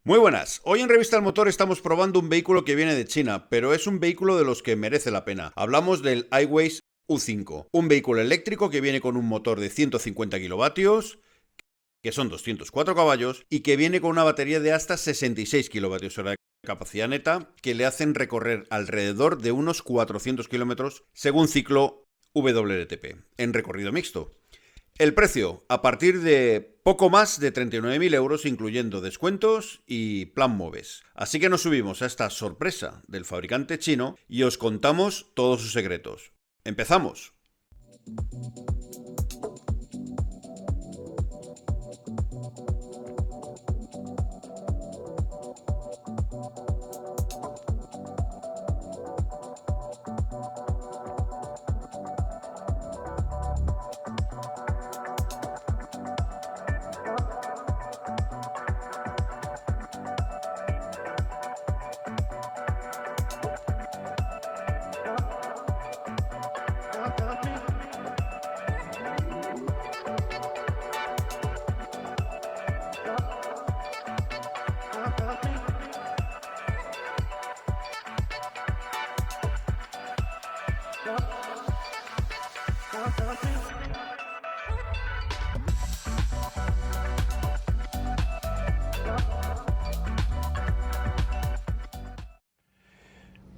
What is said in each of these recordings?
Muy buenas, hoy en Revista El Motor estamos probando un vehículo que viene de China, pero es un vehículo de los que merece la pena. Hablamos del iWays U5, un vehículo eléctrico que viene con un motor de 150 kilovatios, que son 204 caballos, y que viene con una batería de hasta 66 kilovatios hora de capacidad neta, que le hacen recorrer alrededor de unos 400 kilómetros según ciclo WLTP, en recorrido mixto. El precio, a partir de poco más de 39.000 euros, incluyendo descuentos y plan MOVES. Así que nos subimos a esta sorpresa del fabricante chino y os contamos todos sus secretos. ¡Empezamos!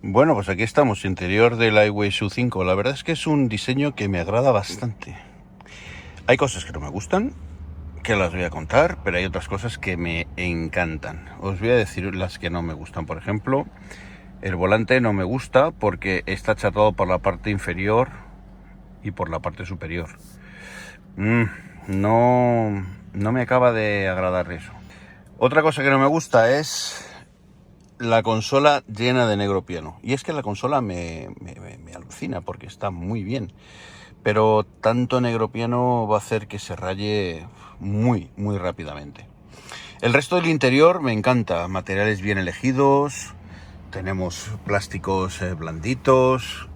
Bueno, pues aquí estamos, interior del iWays U5. La verdad es que es un diseño que me agrada bastante. Hay cosas que no me gustan, que las voy a contar, pero hay otras cosas que me encantan. Os voy a decir las que no me gustan. Por ejemplo, el volante no me gusta porque está achatado por la parte inferior y por la parte superior. No me acaba de agradar eso. Otra cosa que no me gusta es la consola llena de negro piano. Y es que la consola me alucina porque está muy bien. Pero tanto negro piano va a hacer que se raye muy rápidamente. El resto del interior me encanta. Materiales bien elegidos. Tenemos plásticos blanditos,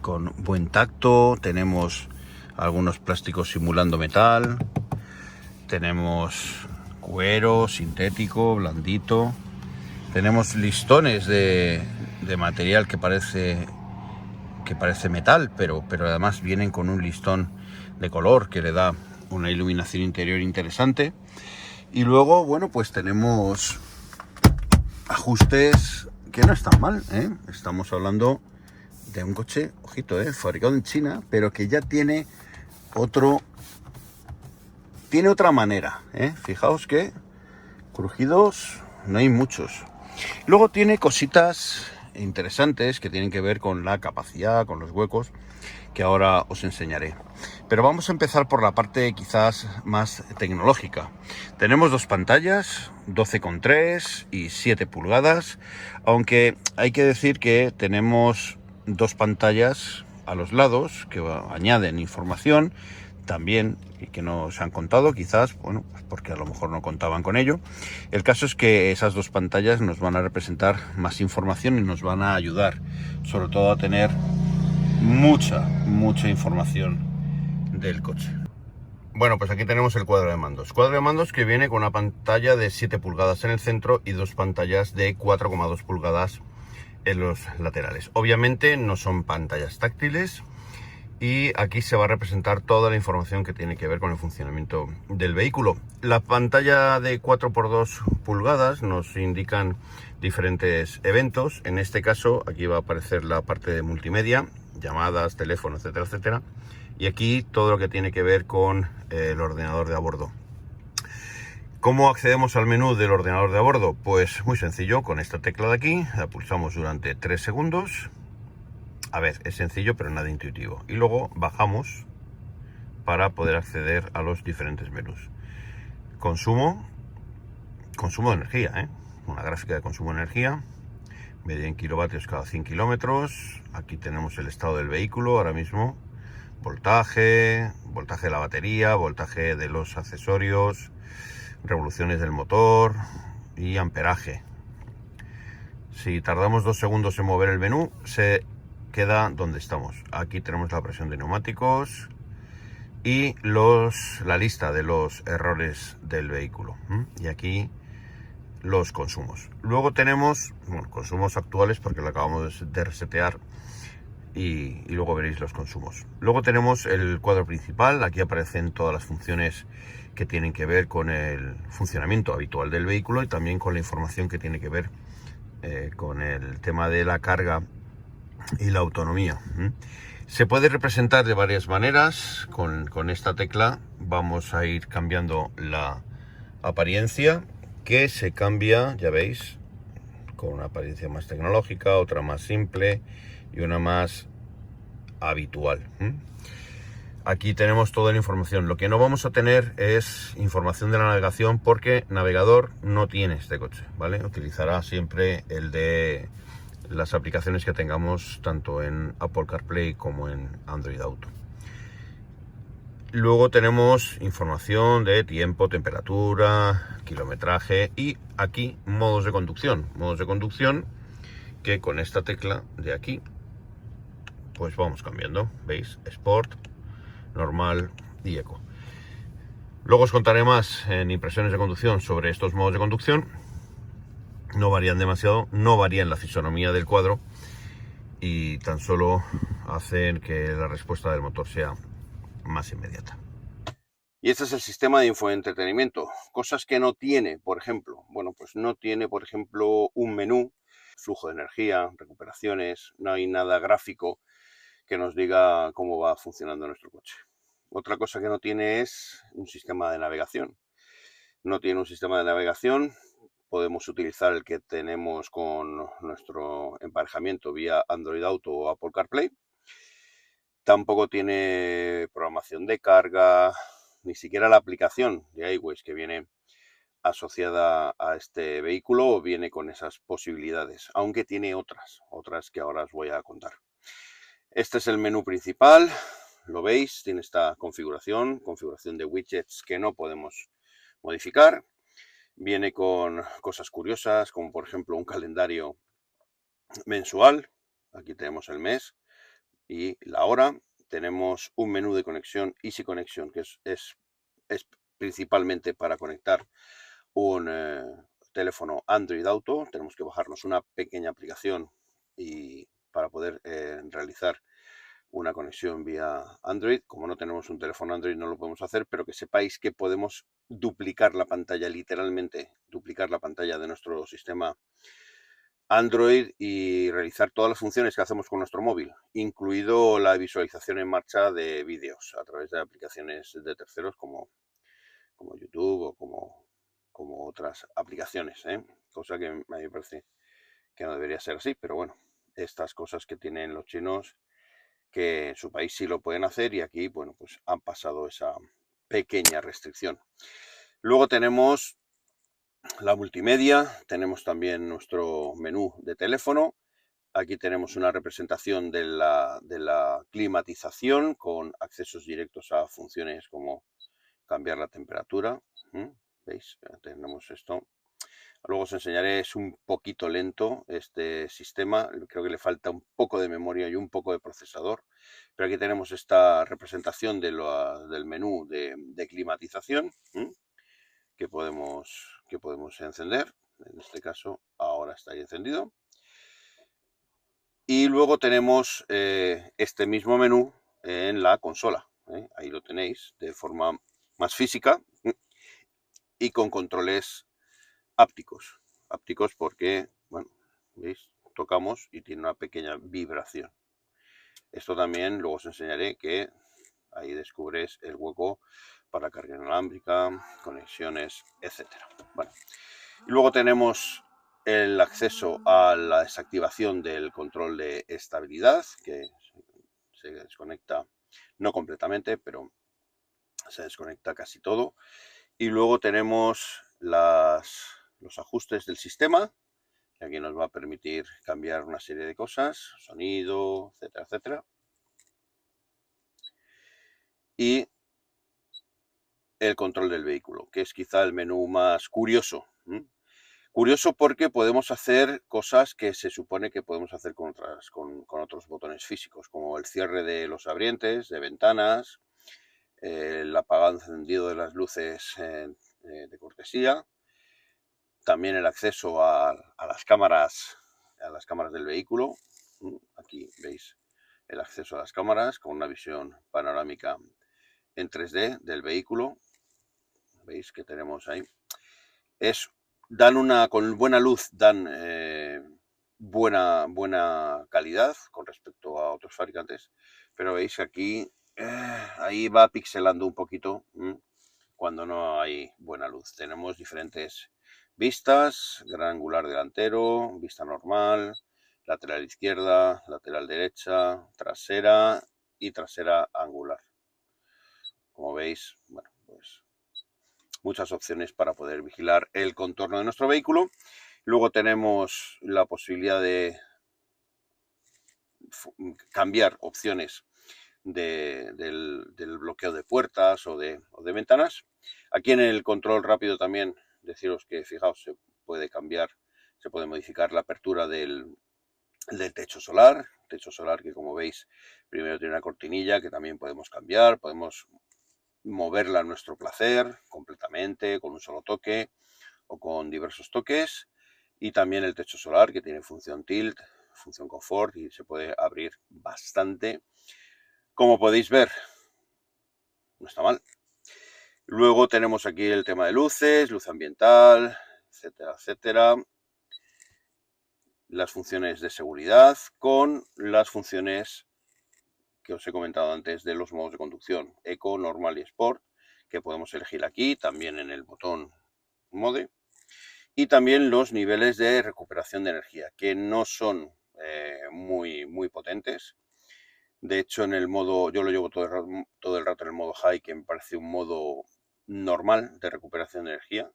con buen tacto. Tenemos algunos plásticos simulando metal. Tenemos cuero sintético, blandito. Tenemos listones de material que parece metal, pero además vienen con un listón de color que le da una iluminación interior interesante. Y luego, bueno, pues tenemos ajustes que no están mal, ¿eh? Estamos hablando de un coche, ojito, fabricado en China, pero que ya tiene otra manera, Fijaos que crujidos no hay muchos. Luego tiene cositas interesantes que tienen que ver con la capacidad, con los huecos, que ahora os enseñaré. Pero vamos a empezar por la parte quizás más tecnológica. Tenemos dos pantallas, 12,3 y 7 pulgadas, aunque hay que decir que tenemos dos pantallas a los lados que añaden información también y que nos han contado, quizás, bueno, pues porque a lo mejor no contaban con ello. El caso es que esas dos pantallas nos van a representar más información y nos van a ayudar, sobre todo a tener mucha información del coche. Bueno, pues aquí tenemos el cuadro de mandos. Cuadro de mandos que viene con una pantalla de 7 pulgadas en el centro y dos pantallas de 4,2 pulgadas en los laterales. Obviamente no son pantallas táctiles. Y aquí se va a representar toda la información que tiene que ver con el funcionamiento del vehículo. La pantalla de 4x2 pulgadas nos indican diferentes eventos. En este caso, aquí va a aparecer la parte de multimedia, llamadas, teléfono, etcétera, etcétera. Y aquí todo lo que tiene que ver con el ordenador de a bordo. ¿Cómo accedemos al menú del ordenador de a bordo? Pues muy sencillo, con esta tecla de aquí, la pulsamos durante 3 segundos. A ver, es sencillo pero nada intuitivo. Y luego bajamos para poder acceder a los diferentes menús. Consumo de energía, una gráfica de consumo de energía, medida en kilovatios cada 100 kilómetros. Aquí tenemos el estado del vehículo ahora mismo, voltaje de la batería, voltaje de los accesorios, revoluciones del motor y amperaje. Si tardamos 2 segundos en mover el menú, se queda donde estamos. Aquí tenemos la presión de neumáticos y la lista de los errores del vehículo. Y aquí los consumos. Luego tenemos, bueno, consumos actuales porque lo acabamos de resetear y luego veréis los consumos. Luego tenemos el cuadro principal, aquí aparecen todas las funciones que tienen que ver con el funcionamiento habitual del vehículo y también con la información que tiene que ver con el tema de la carga y la autonomía. Se puede representar de varias maneras. Con esta tecla vamos a ir cambiando la apariencia, que se cambia, ya veis, con una apariencia más tecnológica, otra más simple y una más habitual. Aquí tenemos toda la información. Lo que no vamos a tener es información de la navegación porque navegador no tiene este coche, ¿vale? Utilizará siempre el de las aplicaciones que tengamos tanto en Apple CarPlay como en Android Auto. Luego tenemos información de tiempo, temperatura, kilometraje y aquí modos de conducción. Modos de conducción que con esta tecla de aquí pues vamos cambiando. ¿Veis? Sport, normal y eco. Luego os contaré más en impresiones de conducción sobre estos modos de conducción. No varían demasiado, no varían la fisonomía del cuadro y tan solo hacen que la respuesta del motor sea más inmediata. Y este es el sistema de infoentretenimiento. Cosas que no tiene, por ejemplo. Bueno, pues no tiene, por ejemplo, un menú, flujo de energía, recuperaciones, no hay nada gráfico que nos diga cómo va funcionando nuestro coche. Otra cosa que no tiene es un sistema de navegación. No tiene un sistema de navegación. Podemos utilizar el que tenemos con nuestro emparejamiento vía Android Auto o Apple CarPlay. Tampoco tiene programación de carga, ni siquiera la aplicación de iWays que viene asociada a este vehículo viene con esas posibilidades, aunque tiene otras que ahora os voy a contar. Este es el menú principal, lo veis, tiene esta configuración de widgets que no podemos modificar. Viene con cosas curiosas, como por ejemplo un calendario mensual. Aquí tenemos el mes y la hora. Tenemos un menú de conexión Easy Connection, que es principalmente para conectar un teléfono Android Auto. Tenemos que bajarnos una pequeña aplicación y para poder realizar una conexión vía Android. Como no tenemos un teléfono Android no lo podemos hacer, pero que sepáis que podemos duplicar la pantalla, literalmente duplicar la pantalla de nuestro sistema Android y realizar todas las funciones que hacemos con nuestro móvil, incluido la visualización en marcha de vídeos a través de aplicaciones de terceros como YouTube o como otras aplicaciones, cosa que a mí me parece que no debería ser así, pero bueno, estas cosas que tienen los chinos, que en su país sí lo pueden hacer y aquí, bueno, pues han pasado esa pequeña restricción. Luego tenemos la multimedia, tenemos también nuestro menú de teléfono. Aquí tenemos una representación de la climatización con accesos directos a funciones como cambiar la temperatura. ¿Veis? Tenemos esto. Luego os enseñaré, es un poquito lento este sistema, creo que le falta un poco de memoria y un poco de procesador, pero aquí tenemos esta representación del menú de climatización que podemos encender. En este caso ahora está ahí encendido. Y luego tenemos este mismo menú en la consola. Ahí lo tenéis de forma más física y con controles ápticos. Ápticos porque, bueno, ¿veis? Tocamos y tiene una pequeña vibración. Esto también luego os enseñaré que ahí descubres el hueco para carga inalámbrica, conexiones, etcétera. Bueno, y luego tenemos el acceso a la desactivación del control de estabilidad, que se desconecta, no completamente, pero se desconecta casi todo. Y luego tenemos los ajustes del sistema, que aquí nos va a permitir cambiar una serie de cosas, sonido, etcétera, etcétera. Y el control del vehículo, que es quizá el menú más curioso. Curioso porque podemos hacer cosas que se supone que podemos hacer con otros botones físicos, como el cierre de los abrientes, de ventanas, el apagado encendido de las luces de cortesía, también el acceso a las cámaras del vehículo. Aquí veis el acceso a las cámaras con una visión panorámica en 3D del vehículo. Veis que tenemos ahí. Con buena luz, dan buena calidad con respecto a otros fabricantes, pero veis que aquí ahí va pixelando un poquito cuando no hay buena luz. Tenemos diferentes vistas: gran angular delantero, vista normal, lateral izquierda, lateral derecha, trasera y trasera angular. Como veis, bueno, pues muchas opciones para poder vigilar el contorno de nuestro vehículo. Luego tenemos la posibilidad de cambiar opciones del bloqueo de puertas o de ventanas. Aquí en el control rápido también deciros que, fijaos, se puede cambiar, se puede modificar la apertura del techo solar. Techo solar que, como veis, primero tiene una cortinilla que también podemos cambiar, podemos moverla a nuestro placer completamente con un solo toque o con diversos toques. Y también el techo solar, que tiene función tilt, función confort, y se puede abrir bastante. Como podéis ver, no está mal. Luego tenemos aquí el tema de luces, luz ambiental, etcétera, etcétera. Las funciones de seguridad con las funciones que os he comentado antes de los modos de conducción, Eco, Normal y Sport, que podemos elegir aquí, también en el botón Mode. Y también los niveles de recuperación de energía, que no son muy potentes. De hecho, en el modo, yo lo llevo todo el rato en el modo High, que me parece un modo normal de recuperación de energía.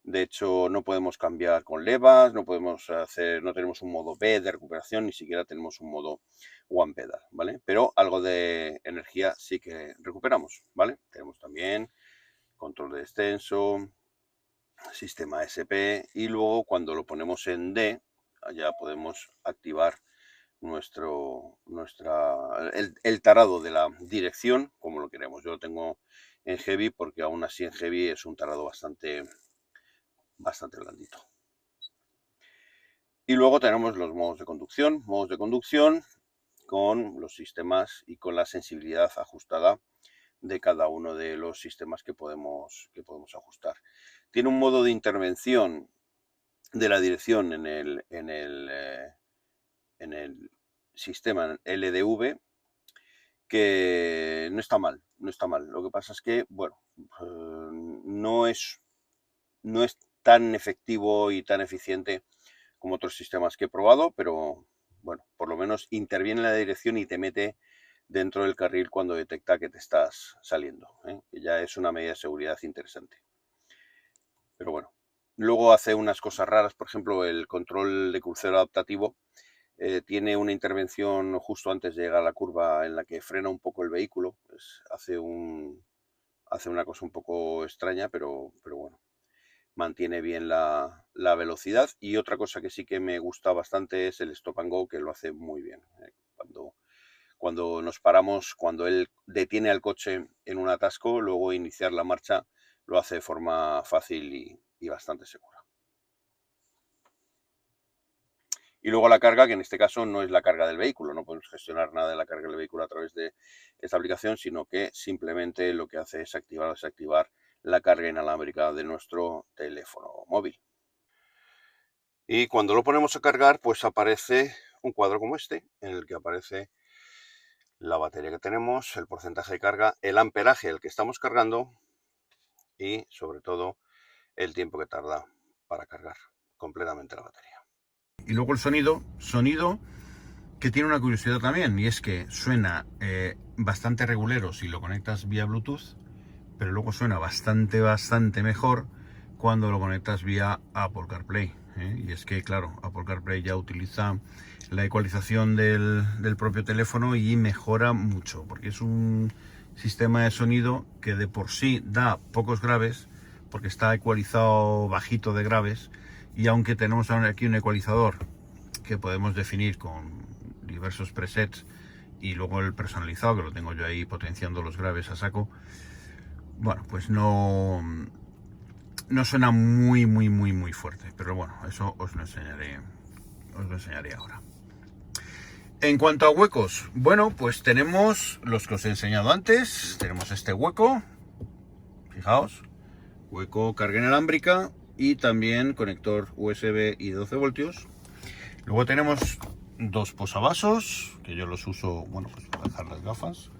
De hecho, no podemos cambiar con levas, no tenemos un modo B de recuperación, ni siquiera tenemos un modo One Pedal, ¿vale? Pero algo de energía sí que recuperamos, ¿vale? Tenemos también control de descenso, sistema SP, y luego cuando lo ponemos en D, ya podemos activar el tarado de la dirección como lo queremos. Yo lo tengo en Heavy porque aún así en Heavy es un tarado bastante blandito. Y luego tenemos los modos de conducción con los sistemas y con la sensibilidad ajustada de cada uno de los sistemas que podemos ajustar. Tiene un modo de intervención de la dirección en el sistema LDV que no está mal. Lo que pasa es que, bueno, no es tan efectivo y tan eficiente como otros sistemas que he probado, pero bueno, por lo menos interviene en la dirección y te mete dentro del carril cuando detecta que te estás saliendo, que ya es una medida de seguridad interesante. Pero bueno, luego hace unas cosas raras, por ejemplo, el control de crucero adaptativo tiene una intervención justo antes de llegar a la curva en la que frena un poco el vehículo. Hace una cosa un poco extraña, pero bueno, mantiene bien la velocidad. Y otra cosa que sí que me gusta bastante es el stop and go, que lo hace muy bien. Cuando nos paramos, cuando él detiene al coche en un atasco, luego iniciar la marcha lo hace de forma fácil y bastante segura. Y luego la carga, que en este caso no es la carga del vehículo, no podemos gestionar nada de la carga del vehículo a través de esta aplicación, sino que simplemente lo que hace es activar o desactivar la carga inalámbrica de nuestro teléfono móvil. Y cuando lo ponemos a cargar, pues aparece un cuadro como este, en el que aparece la batería que tenemos, el porcentaje de carga, el amperaje al que estamos cargando y, sobre todo, el tiempo que tarda para cargar completamente la batería. Y luego el sonido que tiene una curiosidad también, y es que suena bastante regulero si lo conectas vía Bluetooth, pero luego suena bastante mejor cuando lo conectas vía Apple CarPlay. Y es que, claro, Apple CarPlay ya utiliza la ecualización del propio teléfono y mejora mucho, porque es un sistema de sonido que de por sí da pocos graves, porque está ecualizado bajito de graves, y aunque tenemos aquí un ecualizador que podemos definir con diversos presets y luego el personalizado, que lo tengo yo ahí potenciando los graves a saco, bueno, pues no no suena muy fuerte, pero bueno, eso os lo enseñaré ahora. En cuanto a huecos, bueno, pues tenemos los que os he enseñado antes. Tenemos este hueco, fijaos, hueco carga inalámbrica y también conector USB y 12 voltios. Luego tenemos dos posavasos, que yo los uso, bueno, pues para dejar las gafas.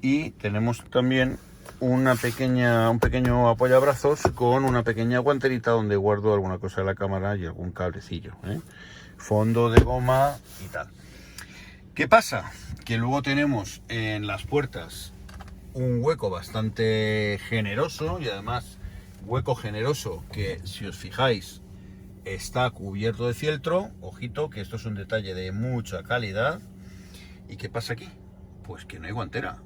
Y tenemos también un pequeño apoyabrazos con una pequeña guanterita donde guardo alguna cosa de la cámara y algún cablecillo, ¿eh? Fondo de goma y tal. ¿Qué pasa? Que luego tenemos en las puertas un hueco bastante generoso y además hueco generoso que, si os fijáis, está cubierto de fieltro. Ojito, que esto es un detalle de mucha calidad. ¿Y qué pasa aquí? Pues que no hay guantera.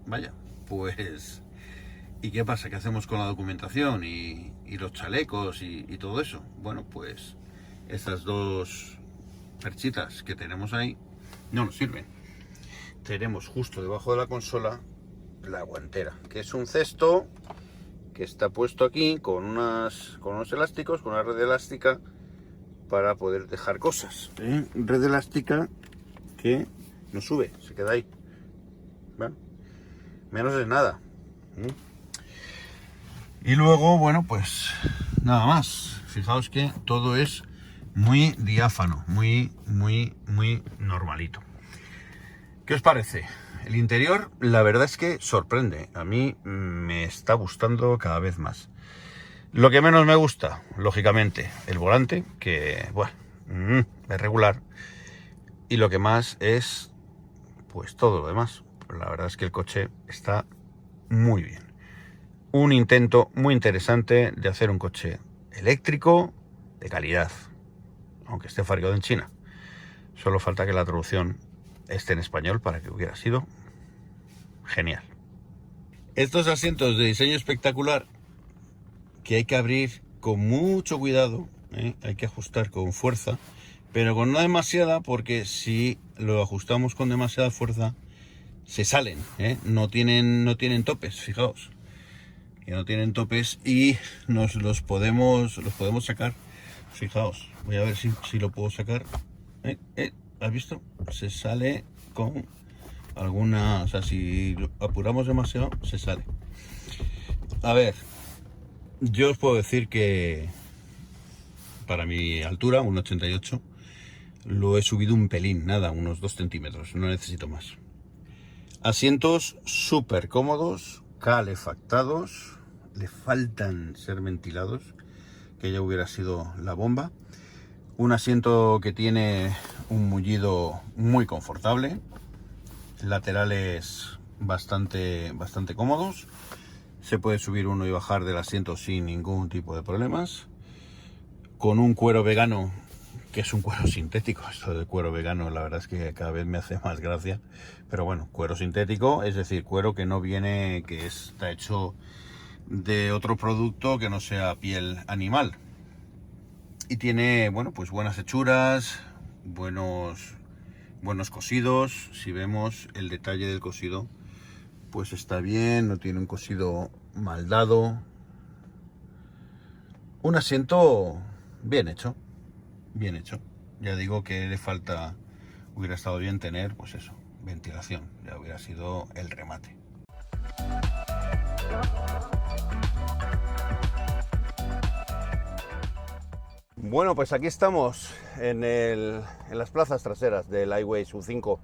Vaya, pues... ¿Y qué pasa? ¿Qué hacemos con la documentación y los chalecos y todo eso? Bueno, pues estas dos perchitas que tenemos ahí no nos sirven. Tenemos justo debajo de la consola la guantera, que es un cesto que está puesto aquí con unos elásticos, con una red elástica para poder dejar cosas, ¿eh? Red elástica que no sube, se queda ahí. Bueno, menos es nada. Y luego, bueno, pues nada más. Fijaos que todo es muy diáfano, muy normalito. ¿Qué os parece? El interior, la verdad es que sorprende. A mí me está gustando cada vez más. Lo que menos me gusta, lógicamente, el volante, que, bueno, es regular. Y lo que más es, pues todo lo demás. La verdad es que el coche está muy bien. Un intento muy interesante de hacer un coche eléctrico de calidad, aunque esté fabricado en China. Solo falta que la traducción esté en español para que hubiera sido genial. Estos asientos de diseño espectacular que hay que abrir con mucho cuidado, hay que ajustar con fuerza, pero con no demasiada, porque si lo ajustamos con demasiada fuerza se salen, no tienen topes, fijaos. Que no tienen topes y los podemos sacar. Fijaos, voy a ver si lo puedo sacar. ¿Has visto? Se sale con alguna, o sea, si lo apuramos demasiado se sale. A ver, yo os puedo decir que para mi altura, 1,88, lo he subido un pelín, nada, unos 2 centímetros, no necesito más. Asientos súper cómodos, calefactados, le faltan ser ventilados, que ya hubiera sido la bomba. Un asiento que tiene un mullido muy confortable, laterales bastante cómodos, se puede subir uno y bajar del asiento sin ningún tipo de problemas, con un cuero vegano, que es un cuero sintético. Esto de cuero vegano la verdad es que cada vez me hace más gracia, pero bueno, cuero sintético, es decir, cuero que no viene, que está hecho de otro producto que no sea piel animal. Y tiene, bueno, pues buenas hechuras, buenos cosidos. Si vemos el detalle del cosido, pues está bien, no tiene un cosido mal dado. Un asiento bien hecho. Ya digo que le falta, hubiera estado bien tener, pues eso, ventilación, ya hubiera sido el remate. Bueno, pues aquí estamos en las plazas traseras del iWays U5.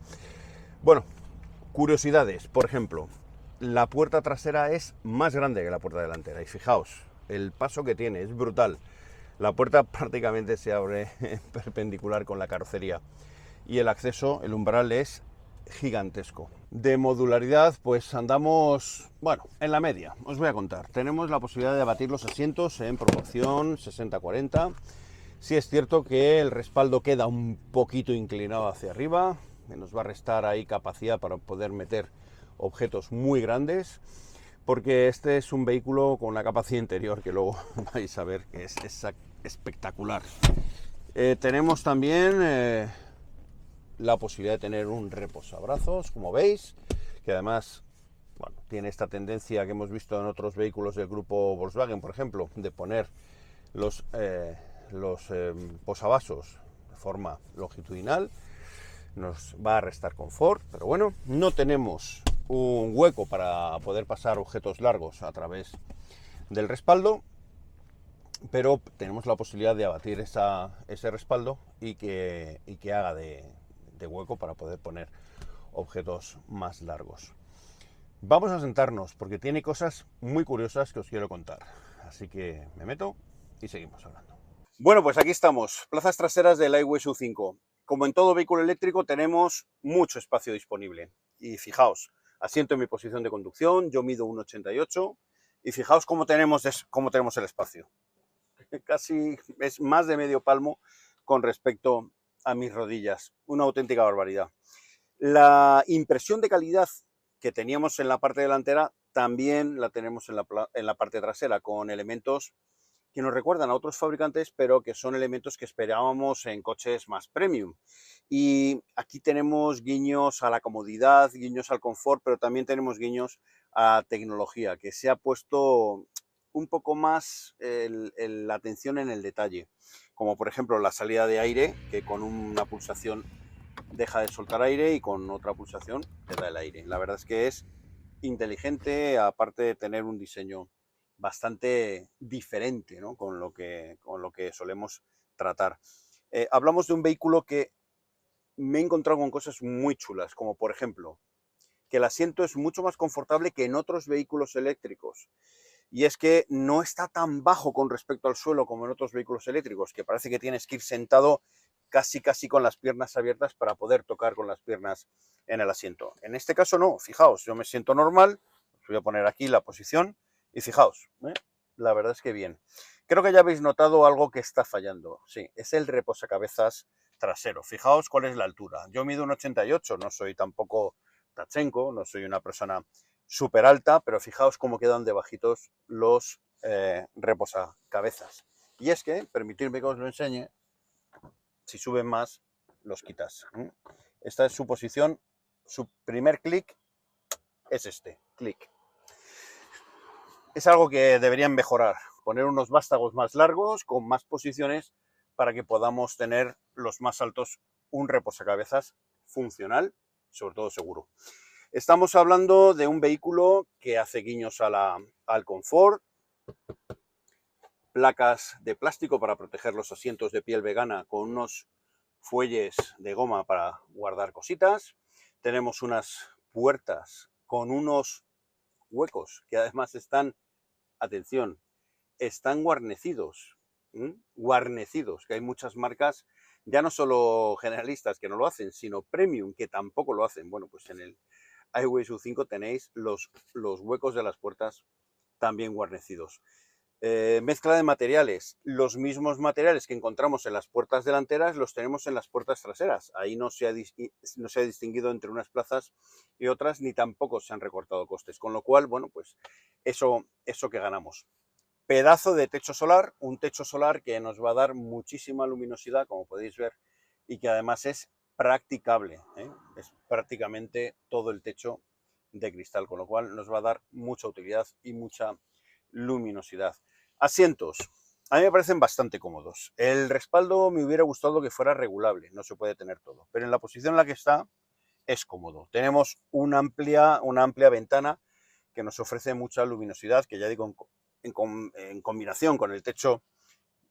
Bueno, curiosidades, por ejemplo, la puerta trasera es más grande que la puerta delantera y fijaos, el paso que tiene es brutal. La puerta prácticamente se abre perpendicular con la carrocería y el acceso, el umbral es gigantesco. De modularidad, pues andamos, bueno, en la media. Os voy a contar. Tenemos la posibilidad de abatir los asientos en proporción 60-40. Sí es cierto que el respaldo queda un poquito inclinado hacia arriba, nos va a restar ahí capacidad para poder meter objetos muy grandes, porque este es un vehículo con una capacidad interior que luego vais a ver que es espectacular. Tenemos también la posibilidad de tener un reposabrazos, como veis, que además bueno, tiene esta tendencia que hemos visto en otros vehículos del grupo Volkswagen, por ejemplo, de poner los posavasos de forma longitudinal. Nos va a restar confort, pero bueno, no tenemos un hueco para poder pasar objetos largos a través del respaldo, pero tenemos la posibilidad de abatir ese respaldo y que haga de hueco para poder poner objetos más largos. Vamos a sentarnos porque tiene cosas muy curiosas que os quiero contar. Así que me meto y seguimos hablando. Bueno, pues aquí estamos, plazas traseras del iWay SU5. Como en todo vehículo eléctrico tenemos mucho espacio disponible. Y fijaos, asiento en mi posición de conducción, yo mido 1,88 y fijaos cómo tenemos el espacio. Casi es más de medio palmo con respecto a mis rodillas. Una auténtica barbaridad. La impresión de calidad que teníamos en la parte delantera también la tenemos en la parte trasera, con elementos que nos recuerdan a otros fabricantes, pero que son elementos que esperábamos en coches más premium. Y aquí tenemos guiños a la comodidad, guiños al confort, pero también tenemos guiños a tecnología, que se ha puesto un poco más la atención en el detalle, como por ejemplo la salida de aire, que con una pulsación deja de soltar aire y con otra pulsación te da el aire. La verdad es que es inteligente, aparte de tener un diseño bastante diferente, ¿no? con lo que solemos tratar. Hablamos de un vehículo que me he encontrado con cosas muy chulas, como por ejemplo, que el asiento es mucho más confortable que en otros vehículos eléctricos. Y es que no está tan bajo con respecto al suelo como en otros vehículos eléctricos, que parece que tienes que ir sentado casi con las piernas abiertas para poder tocar con las piernas en el asiento. En este caso no, fijaos, yo me siento normal, os voy a poner aquí la posición y fijaos, la verdad es que bien. Creo que ya habéis notado algo que está fallando, sí, es el reposacabezas trasero. Fijaos cuál es la altura. Yo mido 1,88, no soy tampoco Tachenko, no soy una persona súper alta, pero fijaos cómo quedan de bajitos los reposacabezas. Y es que, permitidme que os lo enseñe, si suben más, los quitas. Esta es su posición, su primer clic es este, clic. Es algo que deberían mejorar, poner unos vástagos más largos, con más posiciones, para que podamos tener los más altos un reposacabezas funcional, sobre todo seguro. Estamos hablando de un vehículo que hace guiños al confort, placas de plástico para proteger los asientos de piel vegana con unos fuelles de goma para guardar cositas. Tenemos unas puertas con unos huecos que además están, atención, están guarnecidos. Guarnecidos, que hay muchas marcas, ya no solo generalistas que no lo hacen, sino premium que tampoco lo hacen. Bueno, pues en el iWay SU5 tenéis los huecos de las puertas también guarnecidos. Mezcla de materiales. Los mismos materiales que encontramos en las puertas delanteras los tenemos en las puertas traseras. Ahí no se ha distinguido entre unas plazas y otras, ni tampoco se han recortado costes. Con lo cual, bueno, pues eso que ganamos. Pedazo de techo solar, un techo solar que nos va a dar muchísima luminosidad, como podéis ver, y que además es practicable, es prácticamente todo el techo de cristal, con lo cual nos va a dar mucha utilidad y mucha luminosidad. Asientos, a mí me parecen bastante cómodos. El respaldo me hubiera gustado que fuera regulable, no se puede tener todo, pero en la posición en la que está es cómodo. Tenemos una amplia ventana que nos ofrece mucha luminosidad, que ya digo, en combinación con el techo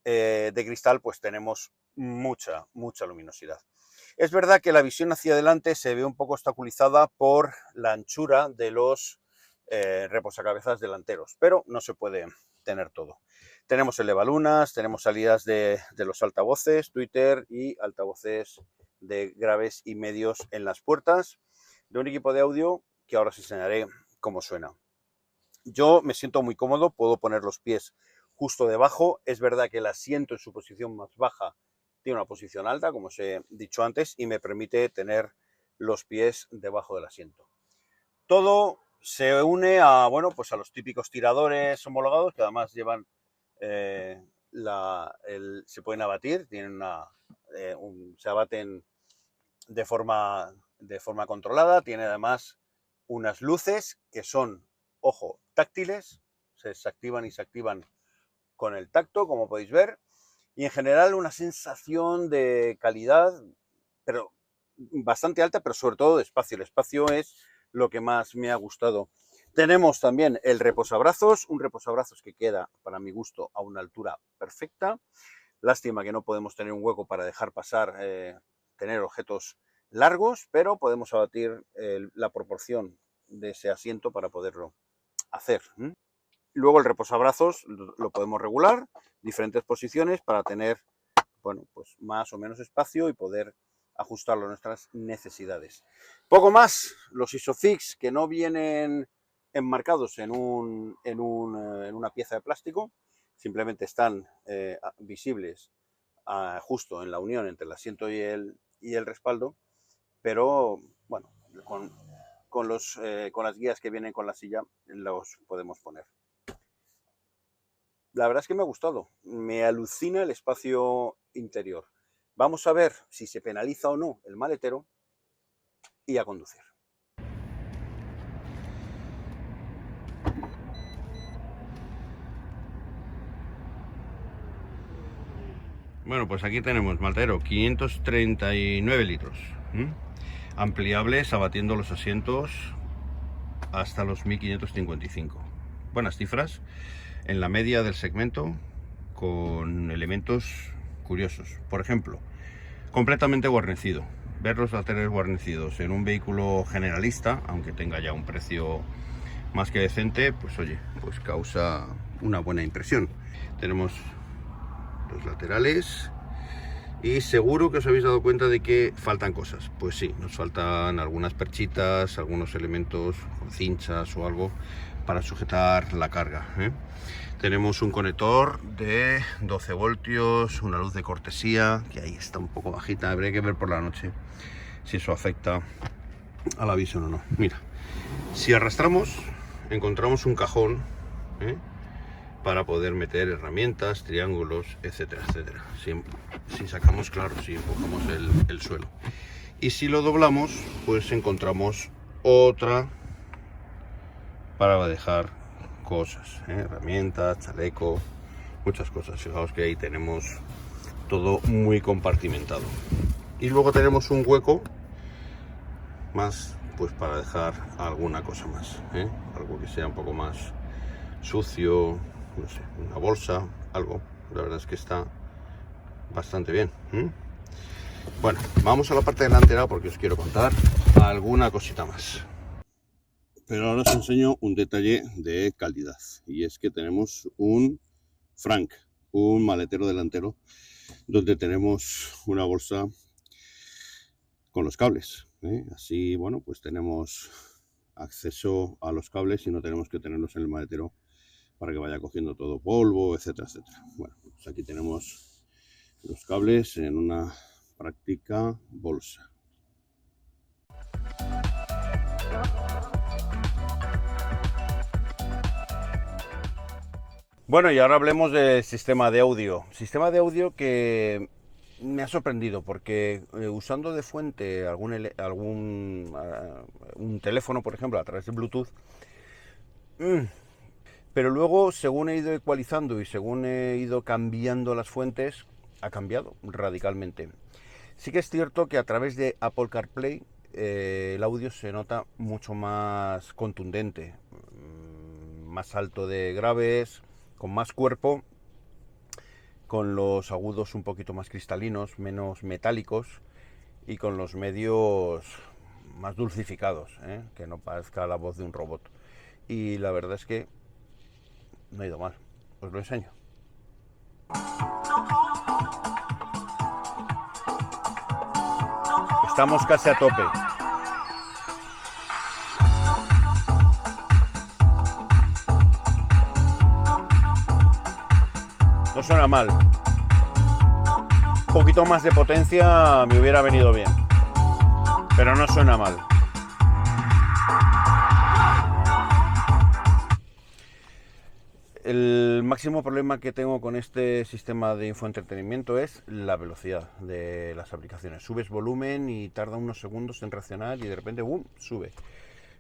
de cristal, pues tenemos mucha luminosidad. Es verdad que la visión hacia adelante se ve un poco obstaculizada por la anchura de los reposacabezas delanteros, pero no se puede tener todo. Tenemos elevalunas, tenemos salidas de los altavoces, Twitter y altavoces de graves y medios en las puertas, de un equipo de audio que ahora os enseñaré cómo suena. Yo me siento muy cómodo, puedo poner los pies justo debajo. Es verdad que el asiento en su posición más baja tiene una posición alta, como os he dicho antes, y me permite tener los pies debajo del asiento. Todo se une a, bueno, pues a los típicos tiradores homologados, que además llevan, se pueden abatir, tienen se abaten de forma controlada, tiene además unas luces que son, ojo, táctiles, se desactivan y se activan con el tacto, como podéis ver, y en general una sensación de calidad, pero bastante alta, pero sobre todo de espacio. El espacio es lo que más me ha gustado. Tenemos también el reposabrazos, un reposabrazos que queda, para mi gusto, a una altura perfecta. Lástima que no podemos tener un hueco para dejar pasar, tener objetos largos, pero podemos abatir la proporción de ese asiento para poderlo hacer. Luego el reposabrazos lo podemos regular, diferentes posiciones para tener, bueno, pues más o menos espacio y poder ajustarlo a nuestras necesidades. Poco más, los Isofix que no vienen enmarcados en una pieza de plástico, simplemente están visibles justo en la unión entre el asiento y el respaldo, pero bueno, con las guías que vienen con la silla los podemos poner. La verdad es que me ha gustado, me alucina el espacio interior. Vamos a ver si se penaliza o no el maletero y a conducir. Bueno, pues aquí tenemos maletero, 539 litros. Ampliables, abatiendo los asientos hasta los 1555. Buenas cifras en la media del segmento, con elementos curiosos. Por ejemplo, completamente guarnecido. Ver los laterales guarnecidos en un vehículo generalista, aunque tenga ya un precio más que decente, pues oye, pues causa una buena impresión. Tenemos los laterales y seguro que os habéis dado cuenta de que faltan cosas. Pues sí, nos faltan algunas perchitas, algunos elementos con cinchas o algo para sujetar la carga. Tenemos un conector de 12 voltios, una luz de cortesía, que ahí está un poco bajita, habría que ver por la noche si eso afecta a la visión o no. Mira, si arrastramos, encontramos un cajón para poder meter herramientas, triángulos, etcétera, etcétera. Si sacamos, claro, si empujamos el suelo. Y si lo doblamos, pues encontramos otra para dejar cosas, herramientas, chaleco, muchas cosas. Fijaos que ahí tenemos todo muy compartimentado. Y luego tenemos un hueco más, pues para dejar alguna cosa más, algo que sea un poco más sucio, no sé, una bolsa, algo. La verdad es que está bastante bien. Bueno, vamos a la parte delantera porque os quiero contar alguna cosita más. Pero ahora os enseño un detalle de calidad, y es que tenemos un Frank, un maletero delantero, donde tenemos una bolsa con los cables. Así, bueno, pues tenemos acceso a los cables y no tenemos que tenerlos en el maletero para que vaya cogiendo todo polvo, etcétera, etcétera. Bueno, pues aquí tenemos los cables en una práctica bolsa. Bueno, y ahora hablemos del sistema de audio. Sistema de audio que me ha sorprendido porque usando de fuente un teléfono, por ejemplo, a través de Bluetooth, pero luego, según he ido ecualizando y según he ido cambiando las fuentes, ha cambiado radicalmente. Sí que es cierto que a través de Apple CarPlay el audio se nota mucho más contundente, más alto de graves, con más cuerpo, con los agudos un poquito más cristalinos, menos metálicos y con los medios más dulcificados, que no parezca la voz de un robot. Y la verdad es que no ha ido mal, os lo enseño. Estamos casi a tope. No suena mal. Un poquito más de potencia me hubiera venido bien, pero no suena mal. El máximo problema que tengo con este sistema de infoentretenimiento es la velocidad de las aplicaciones. Subes volumen y tarda unos segundos en reaccionar y de repente ¡bum!, sube.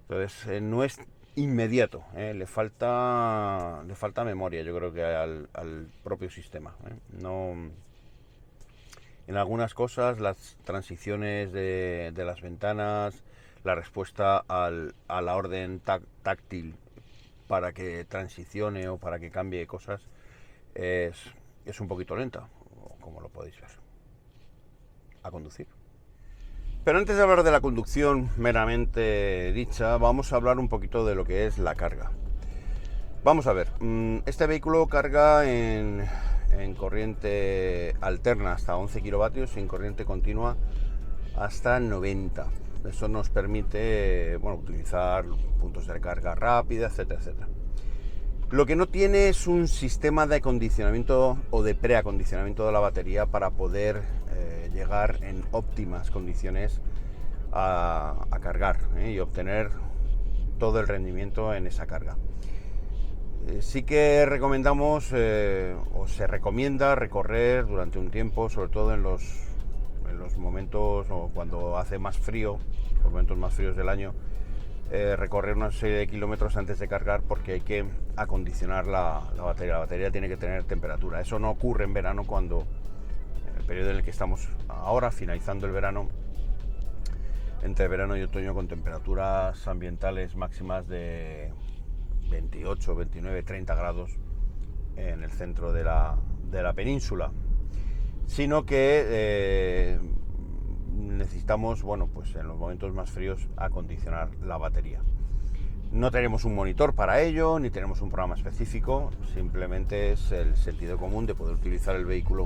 Entonces no es inmediato, le falta memoria, yo creo que al propio sistema. No, en algunas cosas, las transiciones de las ventanas, la respuesta a la orden táctil para que transicione o para que cambie cosas, es un poquito lenta, como lo podéis ver. A conducir. Pero antes de hablar de la conducción meramente dicha, vamos a hablar un poquito de lo que es la carga. Vamos a ver, este vehículo carga en corriente alterna hasta 11 kilovatios y en corriente continua hasta 90. Eso nos permite, bueno, utilizar puntos de carga rápida, etcétera, etcétera. Lo que no tiene es un sistema de acondicionamiento o de preacondicionamiento de la batería para poder llegar en óptimas condiciones a cargar y obtener todo el rendimiento en esa carga. Sí que recomendamos o se recomienda recorrer durante un tiempo, sobre todo en los momentos o cuando hace más frío, los momentos más fríos del año, recorrer una serie de kilómetros antes de cargar, porque hay que acondicionar la batería. La batería tiene que tener temperatura. Eso no ocurre en verano, cuando en el periodo en el que estamos ahora, finalizando el verano, entre verano y otoño, con temperaturas ambientales máximas de 28, 29, 30 grados en el centro de la península, sino que necesitamos, bueno, pues en los momentos más fríos, acondicionar la batería. No tenemos un monitor para ello, ni tenemos un programa específico, simplemente es el sentido común de poder utilizar el vehículo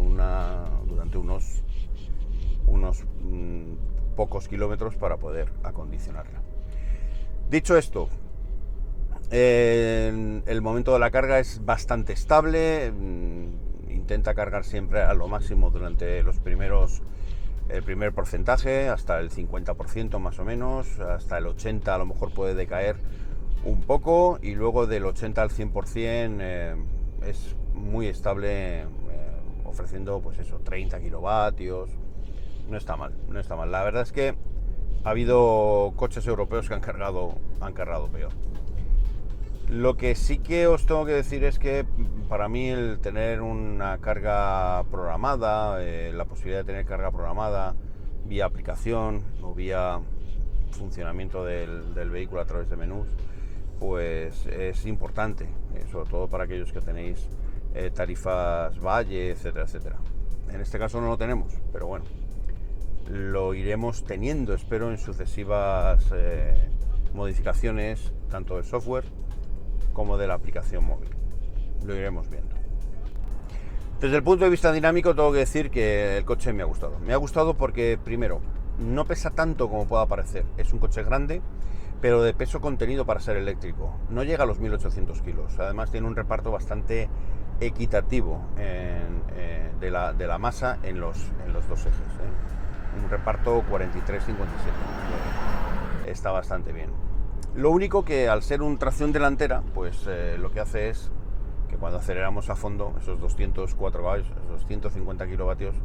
durante unos pocos kilómetros para poder acondicionarla. Dicho esto, el momento de la carga es bastante estable, intenta cargar siempre a lo máximo durante el primer porcentaje, hasta el 50% más o menos, hasta el 80% a lo mejor puede decaer un poco, y luego del 80 al 100% es muy estable, ofreciendo pues eso, 30 kilovatios. No está mal. La verdad es que ha habido coches europeos que han cargado peor. Lo que sí que os tengo que decir es que para mí el tener una carga programada, la posibilidad de tener carga programada vía aplicación o vía funcionamiento del vehículo a través de menús, pues es importante, sobre todo para aquellos que tenéis tarifas Valle, etcétera, etcétera. En este caso no lo tenemos, pero bueno, lo iremos teniendo, espero, en sucesivas modificaciones, tanto del software como de la aplicación móvil. Lo iremos viendo. Desde el punto de vista dinámico, tengo que decir que el coche me ha gustado. Me ha gustado porque, primero, no pesa tanto como pueda parecer. Es un coche grande, pero de peso contenido para ser eléctrico. No llega a los 1800 kilos. Además, tiene un reparto bastante equitativo de la masa en los dos ejes. Un reparto 43-57. Está bastante bien. Lo único que, al ser un tracción delantera, pues lo que hace es que cuando aceleramos a fondo, esos 204 caballos, esos 150 kilovatios,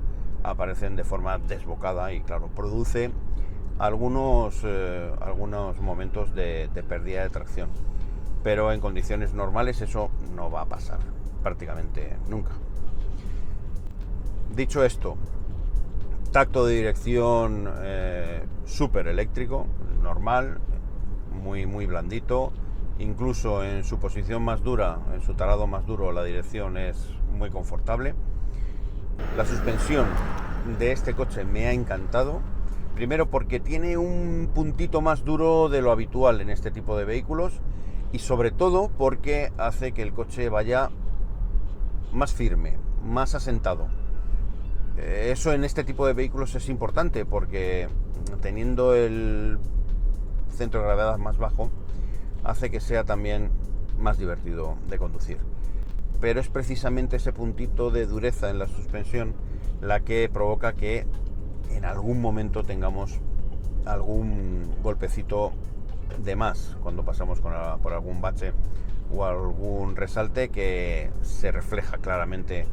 aparecen de forma desbocada y, claro, produce algunos momentos de pérdida de tracción. Pero en condiciones normales eso no va a pasar prácticamente nunca. Dicho esto, tacto de dirección súper eléctrico, normal, muy blandito. Incluso en su posición más dura, en su tarado más duro, la dirección es muy confortable. La suspensión de este coche me ha encantado. Primero porque tiene un puntito más duro de lo habitual en este tipo de vehículos, y sobre todo porque hace que el coche vaya más firme, más asentado. Eso en este tipo de vehículos es importante, porque teniendo el centro de gravedad más bajo, hace que sea también más divertido de conducir. Pero es precisamente ese puntito de dureza en la suspensión la que provoca que en algún momento tengamos algún golpecito de más cuando pasamos por algún bache o algún resalte que se refleja claramente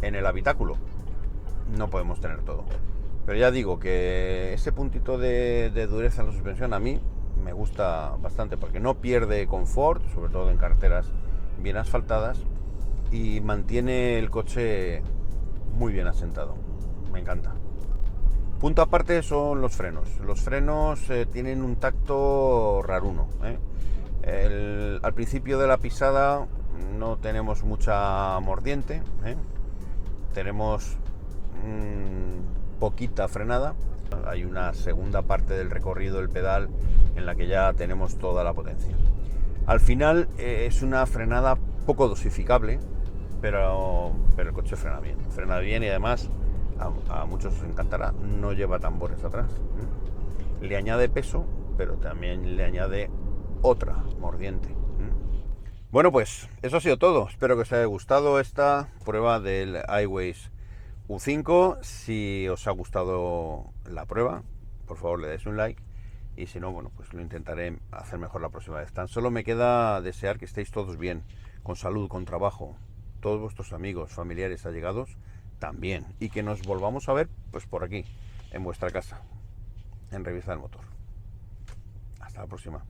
en el habitáculo. No podemos tener todo. Pero ya digo que ese puntito de dureza en la suspensión a mí me gusta bastante porque no pierde confort, sobre todo en carreteras bien asfaltadas, y mantiene el coche muy bien asentado. Me encanta. Punto aparte son los frenos. Los frenos tienen un tacto raruno, ¿eh? Al principio de la pisada no tenemos mucha mordiente, ¿eh? Tenemos poquita frenada. Hay una segunda parte del recorrido del pedal en la que ya tenemos toda la potencia. Al final es una frenada poco dosificable, pero el coche frena bien y además a muchos os encantará, no lleva tambores atrás. Le añade peso, pero también le añade otra mordiente. Bueno, pues eso ha sido todo. Espero que os haya gustado esta prueba del iWays U5. Si os ha gustado la prueba, por favor le dais un like. Y si no, bueno, pues lo intentaré hacer mejor la próxima vez. Tan solo me queda desear que estéis todos bien, con salud, con trabajo, todos vuestros amigos, familiares, allegados también. Y que nos volvamos a ver pues por aquí, en vuestra casa, en Revista del Motor. Hasta la próxima.